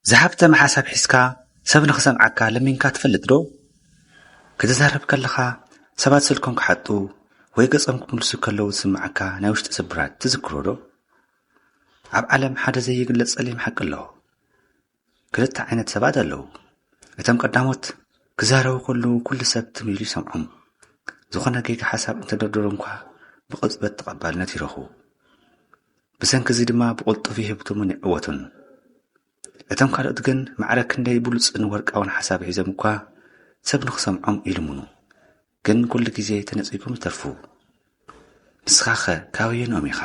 ዝሃብተ መሓሳብ ሒስካ ሰብ ንኽሰምዓካ ለሚንካ ትፈልጥ ዶ? ክትዛረብ ከለኻ ሰባት ስልኮም ክሓጡ ወይ ገጾም ክምልሱ ከለዉ ዝስምዓካ ናይ ውሽጢ ስብራት ትዝክሮ ዶ? ኣብ ዓለም ሓደ ዘይግለጽ ጸሊም ሓቂ ኣለዎ። ክልተ ዓይነት ሰባት ኣለዉ። እቶም ቀዳሞት ክዛረቡ ከለዉ ኩሉ ሰብ ትምኢሉ ይሰምዖም። ዝኾነ ጌጋ ሓሳብ እንተደርደሩ እኳ ብቕጽበት ተቐባልነት ይረኽቡ። ብሰንኪ እዚ ድማ ብቕልጡፍ ይህብቱምን ይዕወቱን። እቶም ካልኦት ግን ማዕረ ክንደይ ብሉጽን ወርቃውን ሓሳብ ሒዞም እኳ ሰብ ንኽሰምዖም ይልምኑ፣ ግን ኩሉ ግዜ ተነጺጎም ይተርፉ። ንስኻ ኸ ካበየኖም ኢኻ?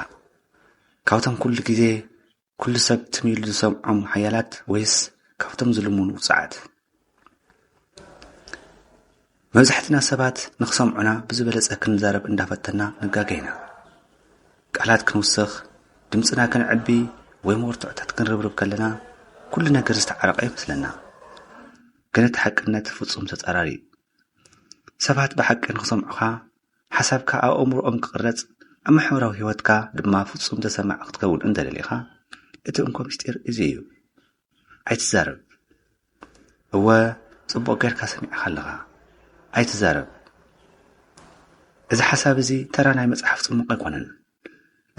ካብቶም ኩሉ ግዜ ኩሉ ሰብ ትምኢሉ ዝሰምዖም ሓያላት ወይስ ካብቶም ዝልሙኑ ውፅዓት? መብዛሕትና ሰባት ንኽሰምዑና ብዝበለጸ ክንዛረብ እንዳፈተና ንጋገይና። ቃላት ክንውስኽ፣ ድምፅና ክንዕቢ ወይ መወርትዖታት ክንርብርብ ከለና ኩሉ ነገር ዝተዓረቐ ይመስለና። ግን እቲ ሓቅነት ፍጹም ተጻራሪ እዩ። ሰባት ብሓቂ ንኽሰምዑኻ ሓሳብካ ኣብ ኣእምሮኦም ክቕረጽ፣ ኣብ ማሕበራዊ ህይወትካ ድማ ፍጹም ተሰማዕ ክትከውን እንተደሊኻ እቲ እንኮ ምስጢር እዚ እዩ። ኣይትዛረብ። እወ ጽቡቕ ጌርካ ሰሚዕኻ ኣለኻ፣ ኣይትዛረብ። እዚ ሓሳብ እዚ ተራ ናይ መጽሓፍ ጽሙቕ ኣይኮነን።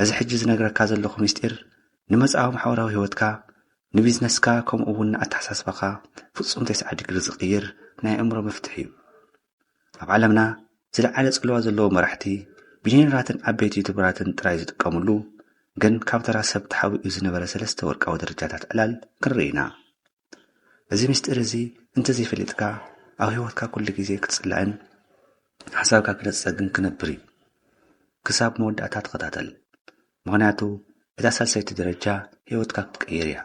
እዚ ሕጂ ዝነግረካ ዘለኹ ምስጢር ንመጻዊ ማሕበራዊ ህይወትካ፣ ንቢዝነስካ ከምኡ እውን ንኣተሓሳስባኻ ፍጹም 90 ዲግሪ ዝቕይር ናይ ኣእምሮ መፍትሒ እዩ። ኣብ ዓለምና ዝለዓለ ጽልዋ ዘለዎ መራሕቲ ቢልዮነራትን ዓበይቲ ዩቱበራትን ጥራይ ዝጥቀሙሉ ግን ካብ ተራ ሰብ ተሓቢኡ ዝነበረ 3 ወርቃዊ ደረጃታት ዕላል ክንርኢ ኢና። እዚ ምስጢር እዚ እንተዘይፈሊጥካ ኣብ ህይወትካ ኩሉ ግዜ ክትጽላእን ሓሳብካ ክነጸግን ክነብር እዩ። ክሳብ መወዳእታ ተኸታተል። ምኽንያቱ እታ ሳልሰይቲ ደረጃ ህይወትካ ክትቀይር እያ።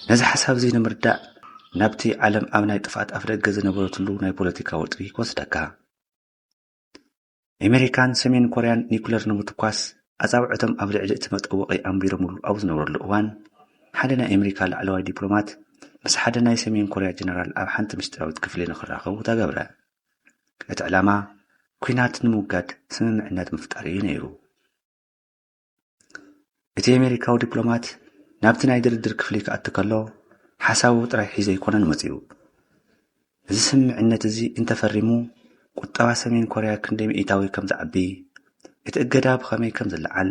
ነዚ ሓሳብ እዚ ንምርዳእ ናብቲ ዓለም ኣብ ናይ ጥፍኣት ኣፍ ደገ ዝነበረትሉ ናይ ፖለቲካ ወጥሪ ክወስደካ። ኣሜሪካን ሰሜን ኮርያን ኒኩለር ንምትኳስ ኣጻብዕቶም ኣብ ልዕሊ እቲ መጠወቒ ኣንቢሮምሉ ኣብ ዝነበረሉ እዋን ሓደ ናይ ኣሜሪካ ላዕለዋይ ዲፕሎማት ምስ ሓደ ናይ ሰሜን ኮርያ ጀነራል ኣብ ሓንቲ ምስጢራዊት ክፍሊ ንኽራኸቡ ተገብረ። እቲ ዕላማ ኩናት ንምውጋድ ስምምዕነት ምፍጣር እዩ ነይሩ። እቲ ኣሜሪካዊ ዲፕሎማት ናብቲ ናይ ድርድር ክፍሊ ክኣቱ ከሎ ሓሳቡ ጥራይ ሒዘ ኣይኮነን መጺኡ። እዚ ስምምዕነት እዚ እንተፈሪሙ ቁጠባ ሰሜን ኮርያ ክንደይ ሚእታዊ ከም ዝዓቢ፣ እቲ እገዳ ብኸመይ ከም ዝለዓል፣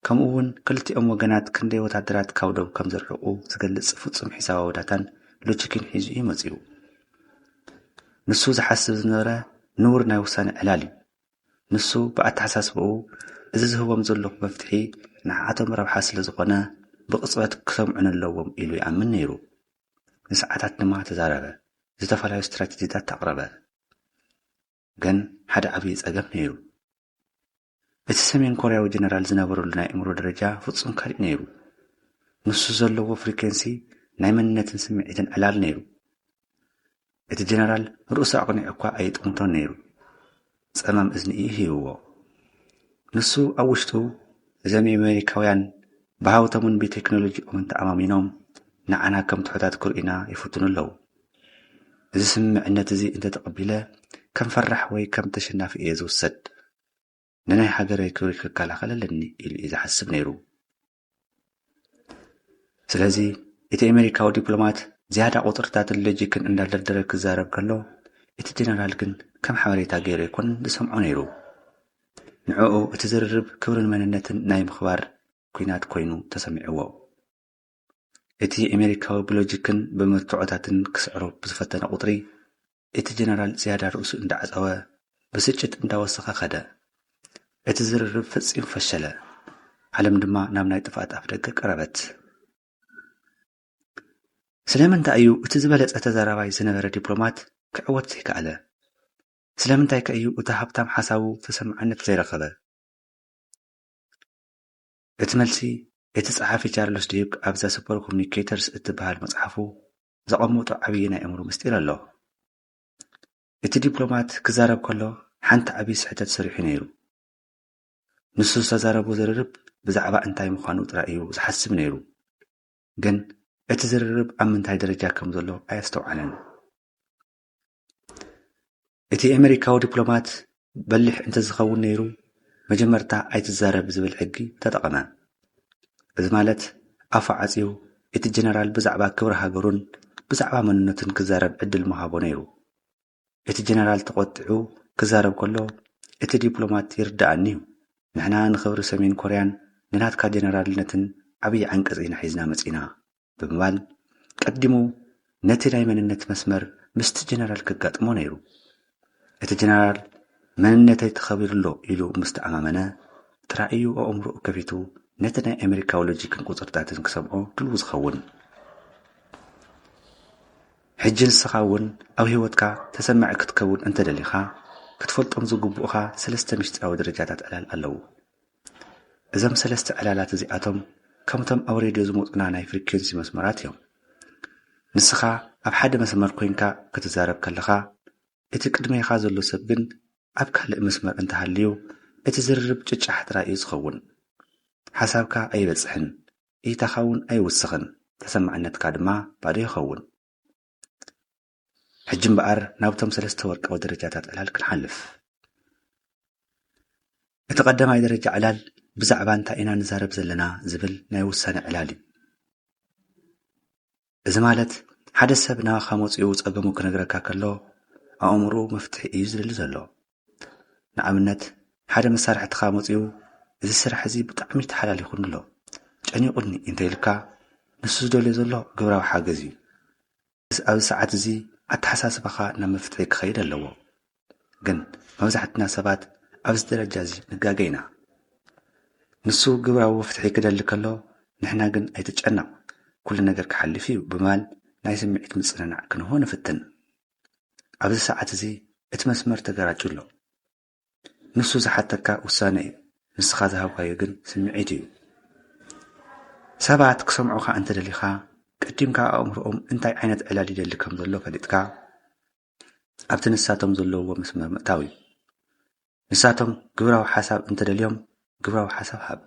ከምኡ እውን ክልቲኦም ወገናት ክንደይ ወታደራት ካብ ደው ከም ዝርሕቑ ዝገልጽ ፍጹም ሒሳባዊ ዳታን ሎጂክን ሒዙ እዩ መጺኡ። ንሱ ዝሓስብ ዝነበረ ንቡር ናይ ውሳነ ዕላል እዩ። ንሱ ብኣተሓሳስብኡ እዚ ዝህቦም ዘለኹ መፍትሒ ንዓቶም ረብሓ ስለ ዝኾነ ብቕጽበት ክሰምዑን ኣለዎም ኢሉ ይኣምን ነይሩ። ንሰዓታት ድማ ተዛረበ፣ ዝተፈላለዩ ስትራቴጂታት ተቕረበ። ግን ሓደ ዓብዪ ጸገም ነይሩ። እቲ ሰሜን ኮርያዊ ጀነራል ዝነበረሉ ናይ እምሮ ደረጃ ፍጹም ካሊእ ነይሩ። ንሱ ዘለዎ ፍሪኬንሲ ናይ መንነትን ስምዒትን ዕላል ነይሩ። እቲ ጀነራል ርእሱ ኣቕኒዑ እኳ ኣይጥምቶን ነይሩ። ጸማም እዝኒ እዩ ሂብዎ። ንሱ ኣብ ውሽጡ እዞም ኣሜሪካውያን ብሃብቶምን ብቴክኖሎጂኦምን ተኣማሚኖም ንዓና ከም ትሑታት ክርኢና ይፍትኑ ኣለዉ። እዚ ስምምዕነት እዚ እንተተቐቢለ ከም ፈራሕ ወይ ከም ተሸናፊ እየ ዝውሰድ፣ ንናይ ሃገረይ ክብሪ ክከላኸል ኣለኒ ኢሉ እዩ ዝሓስብ ነይሩ። ስለዚ እቲ ኣሜሪካዊ ዲፕሎማት ዝያዳ ቁጥርታትን ሎጂክን እንዳደርደረ ክዛረብ ከሎ እቲ ጀነራል ግን ከም ሓበሬታ ገይሩ ይኮን ዝሰምዖ ነይሩ። ንዕኡ እቲ ዝርርብ ክብርን መንነትን ናይ ምኽባር ኩናት ኮይኑ ተሰሚዕዎ። እቲ ኣሜሪካዊ ብሎጂክን ብመርትዖታትን ክስዕሮ ብዝፈተነ ቁጥሪ እቲ ጀነራል ዝያዳ ርእሱ እንዳዓፀወ ብስጭት እንዳወሰኸ ኸደ። እቲ ዝርርብ ፈጺሙ ፈሸለ። ዓለም ድማ ናብ ናይ ጥፍኣት ኣፍ ደገ ቀረበት። ስለምንታይ እዩ እቲ ዝበለጸ ተዛራባይ ዝነበረ ዲፕሎማት ክዕወት ዘይከኣለ? ስለምንታይ ከ እዩ እቲ ሃብታም ሓሳቡ ተሰማዕነት ዘይረኸበ? እቲ መልሲ እቲ ጸሓፊ ቻርልስ ዲዩክ ኣብዛ ሱፐር ኮሙኒኬተርስ እትበሃል መጽሓፉ ዘቐመጦ ዓብዪ ናይ እምሮ ምስጢር ኣሎ። እቲ ዲፕሎማት ክዛረብ ከሎ ሓንቲ ዓብዪ ስሕተት ሰሪሑ ነይሩ። ንሱ ዝተዛረቡ ዝርርብ ብዛዕባ እንታይ ምዃኑ ጥራይ እዩ ዝሓስብ ነይሩ። ግን እቲ ዝርርብ ኣብ ምንታይ ደረጃ ከም ዘሎ ኣየስተውዓለን። እቲ ኣሜሪካዊ ዲፕሎማት በሊሕ እንተዝኸውን ነይሩ መጀመርታ ኣይትዛረብ ዝብል ሕጊ ተጠቐመ። እዚ ማለት ኣፉ ዓፂው እቲ ጀነራል ብዛዕባ ክብሪ ሃገሩን ብዛዕባ መንነቱን ክዛረብ ዕድል መሃቦ ነይሩ። እቲ ጀነራል ተቆጢዑ ክዛረብ ከሎ እቲ ዲፕሎማት ይርዳእኒ እዩ ንሕና ንኽብሪ ሰሜን ኮርያን ንናትካ ጀነራልነትን ዓብዪ ዓንቀጽ ኢና ሒዝና መጺና ብምባል ቀዲሙ ነቲ ናይ መንነት መስመር ምስቲ ጀነራል ክጋጥሞ ነይሩ። እቲ ጀነራል መንነተይ ተኸቢሩሎ ኢሉ ምስተኣማመነ ጥራእዩ ኣእምሮኡ ከፊቱ ነቲ ናይ ኣሜሪካዊ ሎጂክን ቁፅርታትን ክሰምዖ ድልው ዝኸውን። ሕጂ ንስኻ እውን ኣብ ህይወትካ ተሰማዒ ክትከውን እንተደሊኻ ክትፈልጦም ዝግቡእኻ 3 ምስጢራዊ ደረጃታት ዕላል ኣለዉ። እዞም 3 ዕላላት እዚኣቶም ከምቶም ኣብ ሬድዮ ዝመፁና ናይ ፍሪኩንሲ መስመራት እዮም። ንስኻ ኣብ ሓደ መስመር ኮይንካ ክትዛረብ ከለኻ እቲ ቅድሜኻ ዘሎ ሰብ ግን ኣብ ካልእ መስመር እንተሃልዩ እቲ ዝርርብ ጭጫሕ ጥራይ እዩ ዝኸውን። ሓሳብካ ኣይበጽሕን፣ እይታኻ እውን ኣይውስኽን፣ ተሰማዕነትካ ድማ ባዶ ይኸውን። ሕጂ እምበኣር ናብቶም 3 ወርቃዊ ደረጃታት ዕላል ክንሓልፍ። እቲ ቀዳማይ ደረጃ ዕላል ብዛዕባ እንታይ ኢና ንዛረብ ዘለና ዝብል ናይ ውሳነ ዕላል እዩ። እዚ ማለት ሓደ ሰብ ናባኻ መፂኡ ጸገሙ ክነግረካ ከሎ ኣእምሮ መፍትሒ እዩ ዝደሊ ዘሎ። ንኣብነት ሓደ መሳርሕትኻ መፂኡ እዚ ስራሕ እዚ ብጣዕሚ ተሓላሊኹን ኣሎ ጨኒቁኒ እንተይልካ ንሱ ዝደልዮ ዘሎ ግብራዊ ሓገዝ እዩ። ኣብዚ ሰዓት እዚ ኣተሓሳስባኻ ናብ መፍትሒ ክኸይድ ኣለዎ። ግን መብዛሕትና ሰባት ኣብዚ ደረጃ እዚ ንጋገ ኢና። ንሱ ግብራዊ መፍትሒ ክደሊ ከሎ ንሕና ግን ኣይትጨነቕ ኩሉ ነገር ክሓልፍ እዩ ብምባል ናይ ስምዒት ምጽንናዕ ክንሆ ንፍትን። ኣብዚ ሰዓት እዚ እቲ መስመር ተገራጩ ኣሎ። ንሱ ዝሓተካ ውሳነ እዩ፣ ንስኻ ዝሃብካዮ ግን ስምዒት እዩ። ሰባት ክሰምዑኻ እንተደሊኻ ቀዲምካ ኣእምሮኦም እንታይ ዓይነት ዕላል ይደሊ ከም ዘሎ ፈሊጥካ ኣብቲ ንሳቶም ዘለውዎ መስመር ምእታው እዩ። ንሳቶም ግብራዊ ሓሳብ እንተደልዮም ግብራዊ ሓሳብ ሃብ፣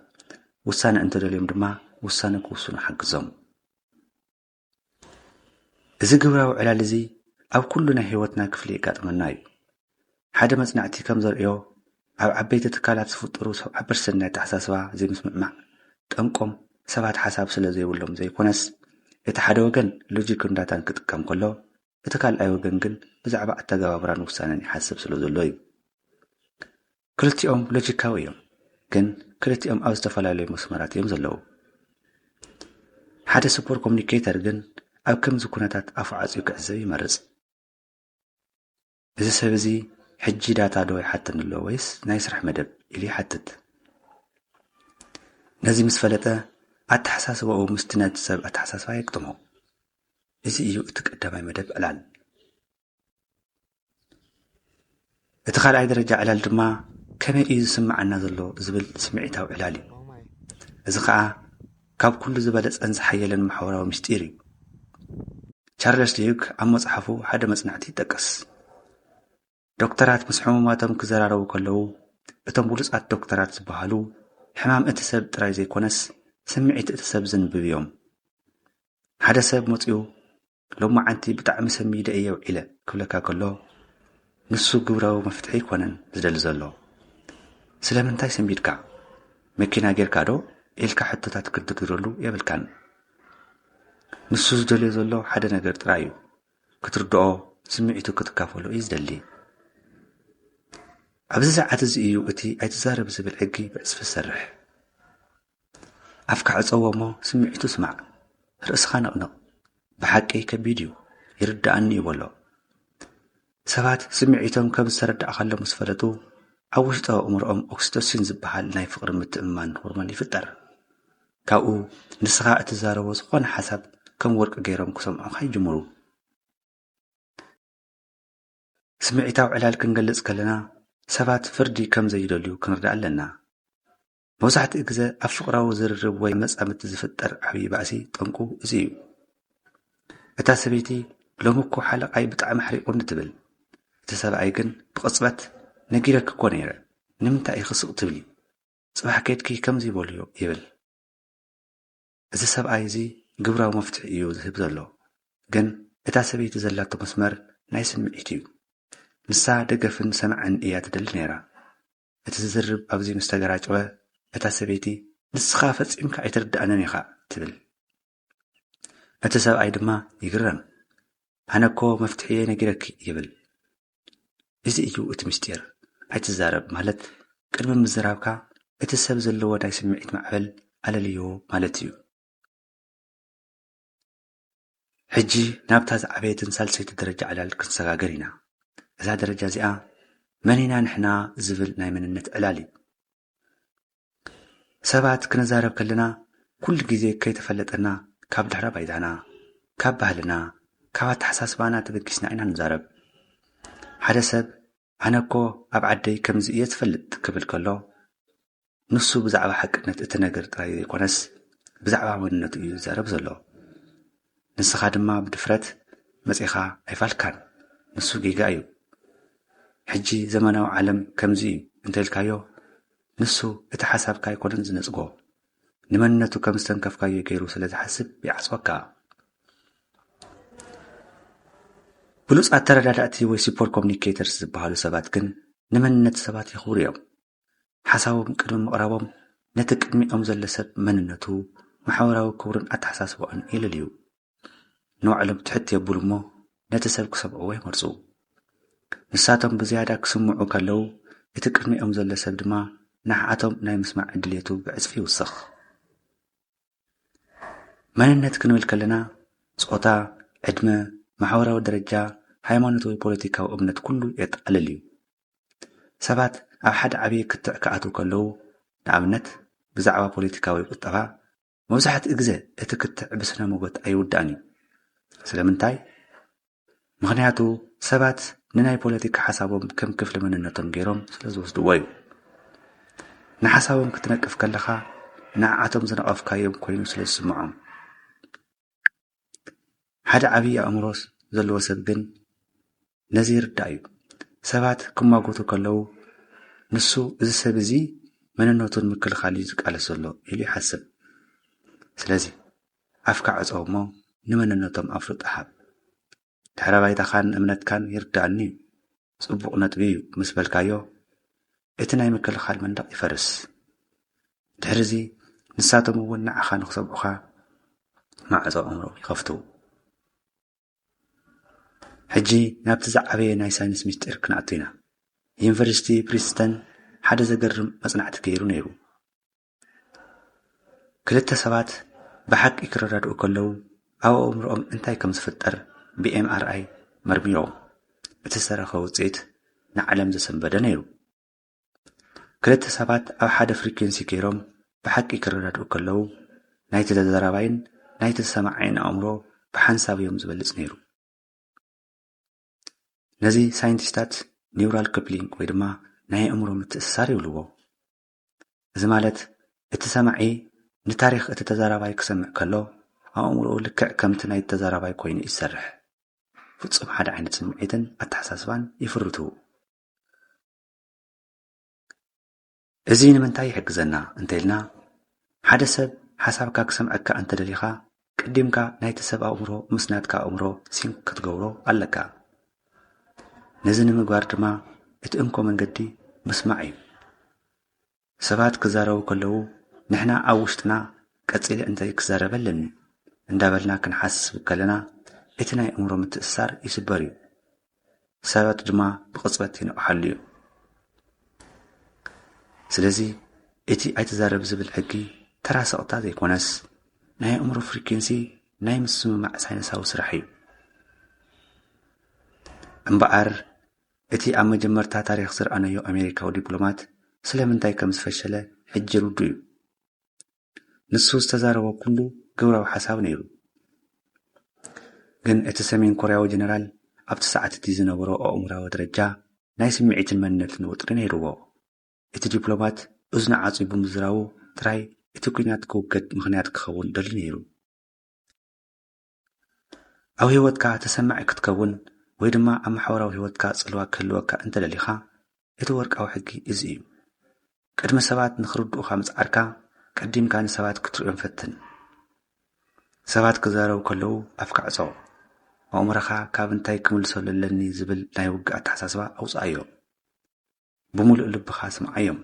ውሳነ እንተደልዮም ድማ ውሳነ ክውስኑ ሓግዞም። እዚ ግብራዊ ዕላል እዚ ኣብ ኩሉ ናይ ህይወትና ክፍሊ ይጋጥመና እዩ። ሓደ መጽናዕቲ ከም ዘርእዮ ኣብ ዓበይቲ ትካላት ዝፍጠሩ ዓበርቲ ሰናይ ኣተሓሳስባ ዘይምስምዕማዕ ጠንቆም ሰባት ሓሳብ ስለ ዘይብሎም ዘይኮነስ እቲ ሓደ ወገን ሎጂክ እንዳታን ክጥቀም ከሎ እቲ ካልኣይ ወገን ግን ብዛዕባ ኣተገባብራን ውሳነን ይሓስብ ስለ ዘሎ እዩ። ክልቲኦም ሎጂካዊ እዮም፣ ግን ክልቲኦም ኣብ ዝተፈላለዩ መስመራት እዮም ዘለዉ። ሓደ ሱፐር ኮሙኒኬተር ግን ኣብ ከምዚ ኩነታት ኣፉ ዓፅዩ ክዕዘብ ይመርጽ። እዚ ሰብ እዚ ሕጂ ዳታ ዶ ይሓትን ኣሎ ወይስ ናይ ስራሕ መደብ ኢሉ ይሓትት። ነዚ ምስ ፈለጠ ኣተሓሳስበኡ ምስቲ ነቲ ሰብ ኣተሓሳስባ የቅጥሞ። እዚ እዩ እቲ ቀዳማይ መደብ ዕላል። እቲ ካልኣይ ደረጃ ዕላል ድማ ከመይ እዩ ዝስማዓና ዘሎ ዝብል ስምዒታዊ ዕላል እዩ። እዚ ከዓ ካብ ኩሉ ዝበለጸን ዝሓየለን ማሕበራዊ ምስጢር እዩ። ቻርለስ ዲዩክ ኣብ መጽሓፉ ሓደ መጽናዕቲ ይጠቀስ። ዶክተራት ምስ ሕሙማቶም ክዘራረቡ ከለዉ እቶም ብሉጻት ዶክተራት ዝበሃሉ ሕማም እቲ ሰብ ጥራይ ዘይኮነስ ስምዒት እቲ ሰብ ዝንብብ እዮም። ሓደ ሰብ መፂኡ ሎማዓንቲ ብጣዕሚ ሰሚደ እየ ውዒለ ክብለካ ከሎ ንሱ ግብራዊ መፍትሒ ይኮነን ዝደሊ ዘሎ። ስለምንታይ ሰሚድካ መኪና ጌርካ ዶ ኢልካ ሕቶታት ክትድግረሉ የብልካን። ንሱ ዝደልዮ ዘሎ ሓደ ነገር ጥራይ እዩ፣ ክትርድኦ ስምዒቱ ክትካፈሎ እዩ ዝደሊ። ኣብዚ ሰዓት እዚ እዩ እቲ ኣይትዛረብ ዝብል ሕጊ ብዕፅፊ ዝሰርሕ። ኣፍካ ዕፀዎ እሞ ስምዒቱ ስማዕ፣ ርእስኻ ነቕንቕ፣ ብሓቂ ከቢድ እዩ ይርዳእኒ ይበሎ። ሰባት ስምዒቶም ከም ዝተረዳእኻሎም ምስ ፈለጡ ኣብ ውሽጢ ኣእምሮኦም ኦክሲቶሲን ዝበሃል ናይ ፍቕሪ ምትእምማን ሆርሞን ይፍጠር። ካብኡ ንስኻ እትዛረቦ ዝኾነ ሓሳብ ከም ወርቂ ገይሮም ክሰምዑኻ ይጅምሩ። ስምዒታዊ ዕላል ክንገልጽ ከለና ሰባት ፍርዲ ከም ዘይደልዩ ክንርዳእ ኣለና። መብዛሕትኡ ግዜ ኣብ ፍቕራዊ ዝርርብ ወይ መጻምቲ ዝፍጠር ዓብዪ ባእሲ ጠንቁ እዚ እዩ። እታ ሰበይቲ ሎሚ እኮ ሓለቓይ ብጣዕሚ ሕሪቑኒ ትብል፣ እቲ ሰብኣይ ግን ብቕጽበት ነጊረክ እኮ ነይረ ንምንታይ ይኽስቕ ትብሊ፣ ጽባሕ ከይድኪ ከምዚ ይበልዮ ይብል። እዚ ሰብኣይ እዚ ግብራዊ መፍትሒ እዩ ዝህብ ዘሎ፣ ግን እታ ሰበይቲ ዘላቶ መስመር ናይ ስምዒት እዩ። ንሳ ደገፍን ሰማዕን እያ ትደሊ ነይራ። እቲ ዝዝርብ ኣብዚ ምስ ተገራጨወ እታ ሰበይቲ ንስኻ ፈጺምካ ኣይትርዳእነን ኢኻ ትብል። እቲ ሰብኣይ ድማ ይግረም ኣነኮ መፍትሕየ ነጊረኪ ይብል እዚ እዩ እቲ ምስጢር ኣይትዛረብ ማለት ቅድሚ ምዝራብካ እቲ ሰብ ዘለዎ ናይ ስምዒት ማዕበል ኣለልዮ ማለት እዩ ሕጂ ናብታ ዝዓበየትን ሳልሰይቲ ደረጃ ዕላል ክንሰጋገር ኢና እዛ ደረጃ እዚኣ መኒና ንሕና ዝብል ናይ መንነት ዕላል እዩ ሰባት ክንዛረብ ከለና ኩሉ ግዜ ከይተፈለጠና ካብ ድሕረ ባይታና ካብ ባህልና ካብ ኣተሓሳስባና ተበጊስና ኢና ንዛረብ ሓደ ሰብ ኣነኮ ኣብ ዓደይ ከምዚ እየ ዝፈልጥ ክብል ከሎ ንሱ ብዛዕባ ሓቅነት እቲ ነገር ጥራይ ዘይኮነስ ብዛዕባ መንነቱ እዩ ዝዛረብ ዘሎ ንስኻ ድማ ብድፍረት መጺኻ ኣይፋልካን ንሱ ጌጋ እዩ ሕጂ ዘመናዊ ዓለም ከምዚ እዩ እንተልካዮ ንሱ እቲ ሓሳብካ ኣይኮነን ዝነጽጎ ንመንነቱ ከም ዝተንከፍካዮ ገይሩ ስለ ዝሓስብ ይዓጽወካ ብሉፅ ኣተረዳዳእቲ ወይ ሱፐር ኮሚኒኬተርስ ዝበሃሉ ሰባት ግን ንመንነት ሰባት ይኽብሩ እዮም ሓሳቦም ቅድሚ ምቕራቦም ነቲ ቅድሚኦም ዘሎ ሰብ መንነቱ ማሕበራዊ ክብርን ኣተሓሳስቦን ይልልዩ ንባዕሎም ትሕት የብሉ እሞ ነቲ ሰብ ክሰምዕዎ ይመርፁ ንሳቶም ብዝያዳ ክስምዑ ከለው እቲ ቅድሚኦም ዘሎ ሰብ ድማ ንዓቶም ናይ ምስማዕ ዕድልየቱ ብዕፅፊ ይውስኽ መንነት ክንብል ከለና ጾታ ዕድመ ማሕበራዊ ደረጃ ሃይማኖት ወይ ፖለቲካዊ እምነት ኩሉ የጠቃልል እዩ ሰባት ኣብ ሓደ ዓብዪ ክትዕ ክኣትው ከለው ንኣብነት ብዛዕባ ፖለቲካዊ ቁጠባ መብዛሕትኡ ግዜ እቲ ክትዕ ብስነ ሞገድ ኣይውዳእን እዩ ስለምንታይ ምክንያቱ ሰባት ንናይ ፖለቲካ ሓሳቦም ከም ክፍሊ መንነቶም ገይሮም ስለ ዝወስድዎ እዩ ንሓሳቦም ክትነቅፍ ከለኻ ንዓዓቶም ዝነቐፍካዮም ኮይኑ ስለ ዝስምዖም ሓደ ዓብዪ ኣእምሮ ዘለዎ ሰብ ግን ነዚ ይርዳእ እዩ ሰባት ክማጎቱ ከለው ንሱ እዚ ሰብ እዚ መንነቱን ምክልኻል እዩ ዝቃለስ ዘሎ ኢሉ ይሓስብ ስለዚ ኣፍካ ዕፀው እሞ ንመንነቶም ኣፍልጦ ሃብ ድሕረ ባይታኻን እምነትካን ይርዳእኒ ጽቡቕ ነጥቢ እዩ ምስ በልካዮ እቲ ናይ ምክልኻል መንደቕ ይፈርስ ድሕሪዚ ንሳቶም እውን ንዓኻ ንኽሰምዑኻ ማዕጾ ኣእምሮ ይኸፍቱ ሕጂ ናብቲ ዝዓበየ ናይ ሳይንስ ምስጢር ክንኣቱ ኢና ዩኒቨርሲቲ ፕሪንስተን ሓደ ዘገርም መጽናዕቲ ገይሩ ነይሩ ክልተ ሰባት ብሓቂ ክረዳድኡ ከለው ኣብ ኣእምሮኦም እንታይ ከም ዝፍጠር ብኤምኣርኣይ መርሚሮም እቲ ዝተረኸ ውፅኢት ንዓለም ዘሰንበደ ነይሩ ክልተ ሰባት ኣብ ሓደ ፍሪኩንሲ ገይሮም ብሓቂ ክረዳድኡ ከለው ናይቲ ተዛራባይን ናይቲ ሰማዓይን ኣእምሮ ብሓንሳብ እዮም ዝበልጽ ነይሩ ነዚ ሳይንቲስታት ኒውራል ክፕሊንግ ወይ ድማ ናይ ኣእምሮ ምትእስሳር ይብልዎ እዚ ማለት እቲ ሰማዒ ንታሪኽ እቲ ተዛራባይ ክሰምዕ ከሎ ኣእምሮኡ ልክዕ ከምቲ ናይ ተዛራባይ ኮይኑ ይሰርሕ ፍጹም ሓደ ዓይነት ስምዒትን ኣተሓሳስባን ይፍርቱ እዚ ንምንታይ ይሕግዘና እንተኢልና ሓደ ሰብ ሓሳብካ ክሰምዐካ እንተደሊኻ ቅዲምካ ናይቲ ሰብ ኣእምሮ ምስ ናትካ ኣእምሮ ሲንክ ክትገብሮ ኣለካ ነዚ ንምግባር ድማ እቲ እንኮ መንገዲ ምስማዕ እዩ ሰባት ክዛረቡ ከለው ንሕና ኣብ ውሽጥና ቀፂለ እንታይ ክዛረብ ኣለኒ እንዳበልና ክንሓስብ ከለና እቲ ናይ ኣእምሮ ምትእስሳር ይስበር እዩ ሰባት ድማ ብቕፅበት ይነቕሓሉ እዩ ስለዚ እቲ ኣይትዛረብ ዝብል ሕጊ ተራ ሰቕታ ዘይኮነስ ናይ ኣእምሮ ፍሪኩንሲ ናይ ምስምማዕ ሳይንሳዊ ስራሕ እዩ እምበኣር እቲ ኣብ መጀመርታ ታሪኽ ዝረኣነዮ ኣሜሪካዊ ዲፕሎማት ስለምንታይ ከም ዝፈሸለ ሕጂ ርዱ እዩ ንሱ ዝተዛረቦ ኩሉ ግብራዊ ሓሳብ ነይሩ ግን እቲ ሰሜን ኮርያዊ ጀነራል ኣብቲ ሰዓት እቲ ዝነበሮ ኣእምራዊ ደረጃ ናይ ስምዒትን መንነትን ውጥሪ ነይሩዎ እቲ ዲፕሎማት እዝኑ ዓፂቡ ምዝራቡ ጥራይ እቲ ኩናት ክውገድ ምኽንያት ክኸውን ደልዩ ነይሩ ኣብ ህይወትካ ተሰማዒ ክትከውን ወይ ድማ ኣብ ማሕበራዊ ህይወትካ ጽልዋ ክህልወካ እንተደሊኻ እቲ ወርቃዊ ሕጊ እዚ እዩ ቅድሚ ሰባት ንኽርድኡኻ ምጽዓርካ ቀዲምካ ንሰባት ክትሪኦም ፈትን ሰባት ክዛረቡ ከለው ኣፍካ ዕፀው ኣእምሮኻ ካብ እንታይ ክምልሰሉ ኣለኒ ዝብል ናይ ውግእ ኣተሓሳስባ ኣውፅኣዮ ብምሉእ ልብኻ ስምዓዮም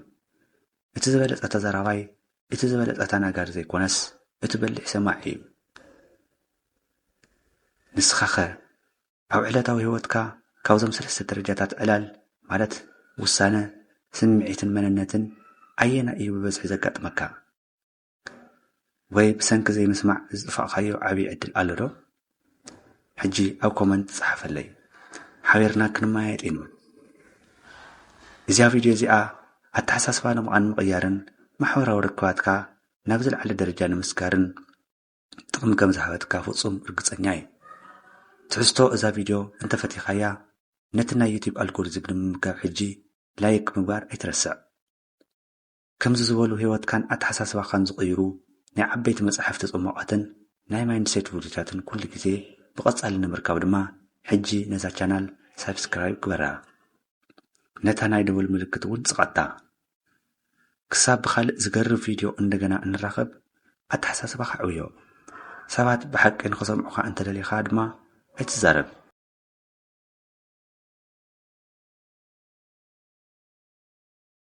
እቲ ዝበለጸ ተዛራባይ እቲ ዝበለጸ ተናጋሪ ዘይኮነስ እቲ በሊሕ ሰማዕ እዩ ንስኻኸ ኣብ ዕለታዊ ህይወትካ ካብዞም 3 ደረጃታት ዕላል ማለት ውሳነ፣ ስምዒትን መንነትን ኣየና እዩ ብበዝሒ ዘጋጥመካ? ወይ ብሰንኪ ዘይምስማዕ ዝጥፋእካዮ ዓብይ ዕድል ኣሎ ዶ? ሕጂ ኣብ ኮመንት ጻሓፈለይ ሓቢርና ክንመያየጥ ኢና። እዚኣ ቪድዮ እዚኣ ኣተሓሳስባ ንምዃን ምቕያርን ማሕበራዊ ርክባትካ ናብ ዝለዓለ ደረጃ ንምስጋርን ጥቕሚ ከም ዝሃበትካ ፍጹም እርግጸኛ እየ። ትሕዝቶ እዛ ቪድዮ እንተፈቲኻያ ነቲ ናይ ዩቲዩብ ኣልጎሪዝም ንምምጋብ ሕጂ ላይክ ምግባር ኣይትረስዕ። ከምዚ ዝበሉ ህይወትካን ኣተሓሳስባኻን ዝቕይሩ ናይ ዓበይቲ መጻሕፍቲ ጽማቐትን ናይ ማይንድሴት ቪድዮታትን ኩሉ ግዜ ብቐጻሊ ንምርካብ ድማ ሕጂ ነዛ ቻናል ሳብስክራይብ ግበራ። ነታ ናይ ደወል ምልክት እውን ጽቐጣ። ክሳብ ብኻልእ ዝገርም ቪድዮ እንደገና እንራኸብ ኣተሓሳስባኻ ዕውዮ። ሰባት ብሓቂ ንኽሰምዑኻ እንተደሊኻ ድማ ኣይትዛረብ።